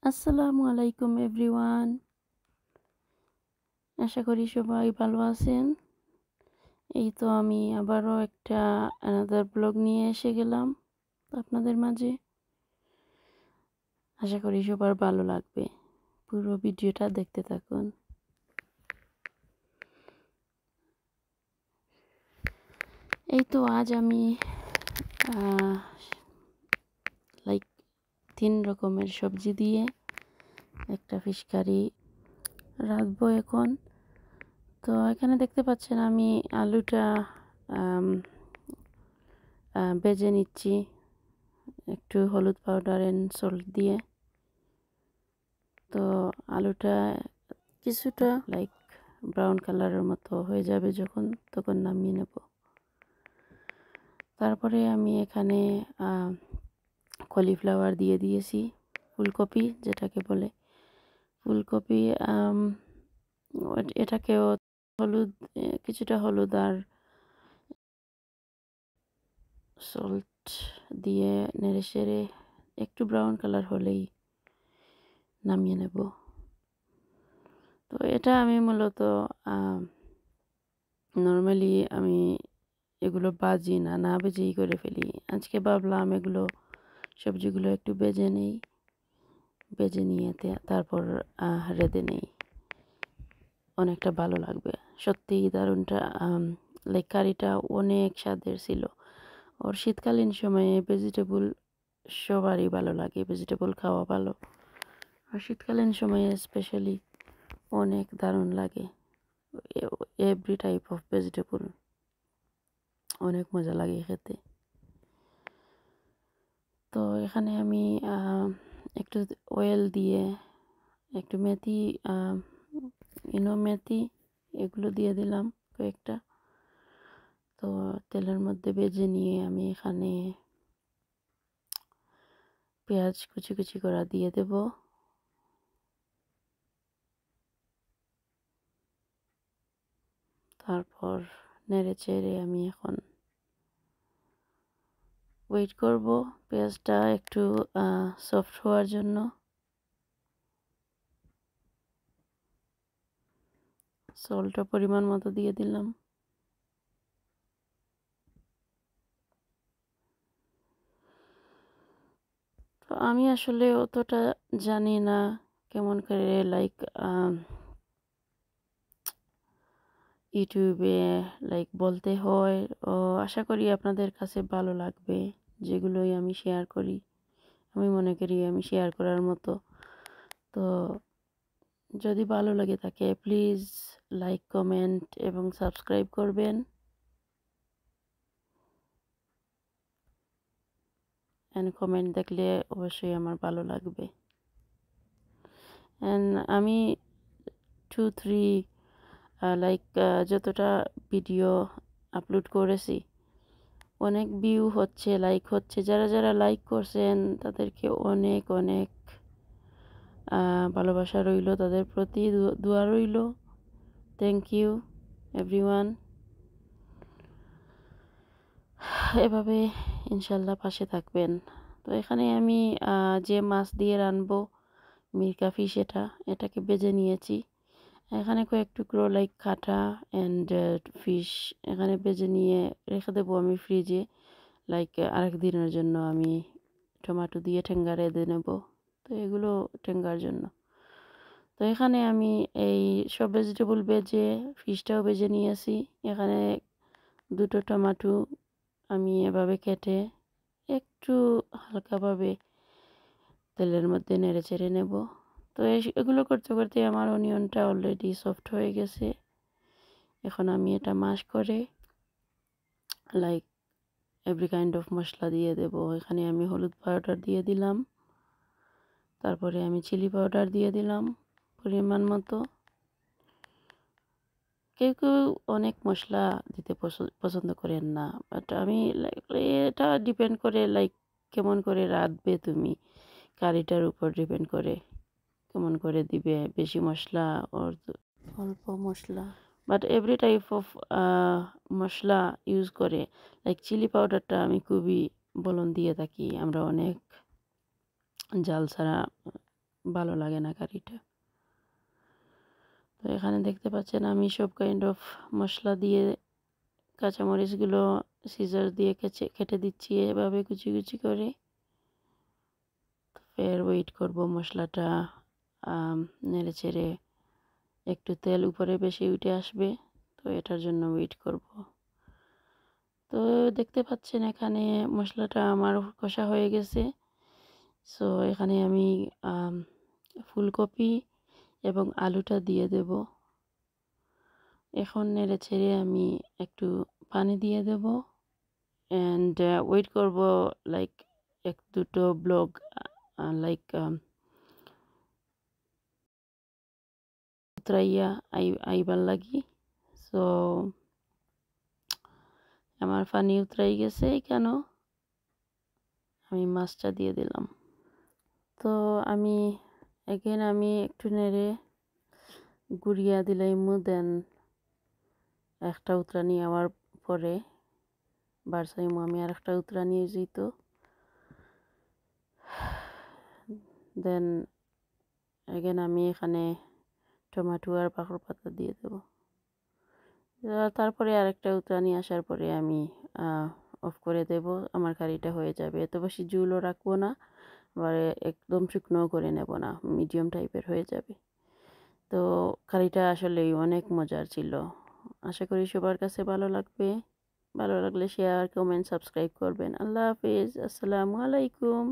আসসালামু আলাইকুম এভরিওয়ান। আশা করি সবাই ভালো আছেন। এই তো আমি আবারও একটা অ্যানাদার ব্লগ নিয়ে এসে গেলাম আপনাদের মাঝে। আশা করি সবার ভালো লাগবে। পুরো ভিডিওটা দেখতে থাকুন। এই তো আজ আমি লাইক 3 রকমের সবজি দিয়ে একটা ফিশ কারি রাঁধবো এখন। তো এখানে দেখতে পাচ্ছেন আমি আলুটা ভেজে নিচ্ছি একটু হলুদ পাউডার এন্ড সল্ট দিয়ে। তো আলুটা কিছুটা লাইক ব্রাউন কালারের মতো হয়ে যাবে যখন, তখন নামিয়ে নেব। তারপরে আমি এখানে কলিফ্লাওয়ার দিয়ে দিয়েছি, ফুলকপি যেটাকে বলে ফুলকপি। এটাকেও কিছুটা হলুদ আর সল্ট দিয়ে নেড়ে চেড়ে একটু ব্রাউন কালার হলেই নামিয়ে নেব। তো এটা আমি মূলত নর্মালি আমি এগুলো ভাজি না ভেজেই করে ফেলি। আজকে ভাবলাম এগুলো সবজিগুলো একটু ভেজে নেই, ভেজে নিয়ে তারপর রেঁধে নেই, অনেকটা ভালো লাগবে। সত্যিই দারুণটা লাইক কারিটা অনেক স্বাদের ছিল। ওর শীতকালীন সময়ে ভেজিটেবল সবারই ভালো লাগে, ভেজিটেবল খাওয়া ভালো, আর শীতকালীন সময়ে স্পেশালি অনেক দারুণ লাগে। এভরি টাইপ অফ ভেজিটেবল অনেক মজা লাগে খেতে। তো এখানে আমি একটু অয়েল দিয়ে একটু মেথি মেথি এগুলো দিয়ে দিলাম কয়েকটা। তো তেলের মধ্যে ভেজে নিয়ে আমি এখানে পেঁয়াজ কুচি কুচি করা দিয়ে দেব। তারপর নেড়ে চেড়ে আমি এখন ওয়েট করব পেঁয়াজটা একটু সফট হওয়ার জন্য। সল্টটা পরিমাণ মতো দিয়ে দিলাম। তো আমি আসলে অতটা জানি না কেমন করে লাইক ইউটিউবে লাইক বলতে হয়। ও আশা করি আপনাদের কাছে ভালো লাগবে যেগুলোই আমি শেয়ার করি। আমি মনে করি আমি শেয়ার করার মতো। তো যদি ভালো লাগে থাকে প্লিজ লাইক, কমেন্ট এবং সাবস্ক্রাইব করবেন। অ্যান্ড কমেন্ট দেখলে অবশ্যই আমার ভালো লাগবে। অ্যান্ড আমি 2-3 লাইক যতটা ভিডিও আপলোড করেছি অনেক ভিউ হচ্ছে, লাইক হচ্ছে। যারা যারা লাইক করছেন তাদেরকে অনেক অনেক ভালোবাসা রইল, তাদের প্রতি দোয়া রইল। Thank you everyone. এভাবে ইনশাল্লাহ পাশে থাকবেন। তো এখানে আমি যে মাছ দিয়ে রানবো মিরকা ফিশ, এটাকে বেজে নিয়েছি। এখানে কয়েক টুকরো লাইক কাটা অ্যান্ড ফিশ এখানে বেজে নিয়ে রেখে দেবো আমি ফ্রিজে, লাইক আরেক দিনের জন্য। আমি টমেটো দিয়ে ঠেঙ্গা রেঁধে নেব, তো এগুলো ঠেঙ্গার জন্য। তো এখানে আমি এই সব ভেজিটেবল বেজে ফিশটাও বেজে নিয়েছি। এখানে 2টো টমেটো আমি এভাবে কেটে একটু হালকাভাবে তেলের মধ্যে নেড়ে চেড়ে নেব। তো এগুলো করতে করতে আমার অনিয়নটা অলরেডি সফট হয়ে গেছে। এখন আমি এটা ম্যাশ করে লাইক এভরি কাইন্ড অফ মশলা দিয়ে দেব। এখানে আমি হলুদ পাউডার দিয়ে দিলাম, তারপরে আমি চিলি পাউডার দিয়ে দিলাম পরিমাণ মতো। কেউ কেউ অনেক মশলা দিতে পছন্দ করেন না, বাট আমি এটা ডিপেন্ড করে লাইক কেমন করে রাঁধবে তুমি, কারিটার উপর ডিপেন্ড করে কেমন করে দিবে, বেশি মশলা ওর অল্প মশলা। But every type of masala use করে লাইক চিলি পাউডারটা আমি খুবই বলন দিয়ে থাকি। আমরা অনেক জাল ছাড়া ভালো লাগে না কারিটা। তো এখানে দেখতে পাচ্ছেন আমি সব কাইন্ড অফ মশলা দিয়ে কাঁচামরিচগুলো সিজার দিয়ে কেটে দিচ্ছি এভাবে কুচি কুচি করে। ফের ওয়েট করব মশলাটা নেড়ে চেড়ে একটু তেল উপরে বেশি উঠে আসবে, তো এটার জন্য ওয়েট করব। তো দেখতে পাচ্ছেন এখানে মশলাটা আমার কষা হয়ে গেছে। সো এখানে আমি ফুলকপি এবং আলুটা দিয়ে দেব। এখন নেড়ে ছেড়ে আমি একটু পানি দিয়ে দেব অ্যান্ড ওয়েট করব লাইক এক দুটো ব্লক লাইক উতরাইয়া আইবার লাগি। সো আমার পানি উতরাই গেছে, কেন আমি মাছটা দিয়ে দিলাম। তো আমি আমি একটু নেড়ে গুড়িয়া দিলাইমু, দেন একটা উতরানি আমার পরে বারসাইমু আমি আর একটা উতরানি যেত, দেন আমি এখানে টমেটো আর পাকড় পাতা দিয়ে দেব। তারপরে আরেকটা উতরানি আসার পরে আমি অফ করে দেব। আমার কারিটা হয়ে যাবে। এত বেশি ঝোলও রাখবো না, আবার একদম শুকনোও করে নেব না, মিডিয়াম টাইপের হয়ে যাবে। তো কারিটা আসলেই অনেক মজার ছিল। আশা করি সবার কাছে ভালো লাগবে। ভালো লাগলে শেয়ার, কমেন্ট, সাবস্ক্রাইব করবেন। আল্লাহ হাফিজ, আসসালামু আলাইকুম।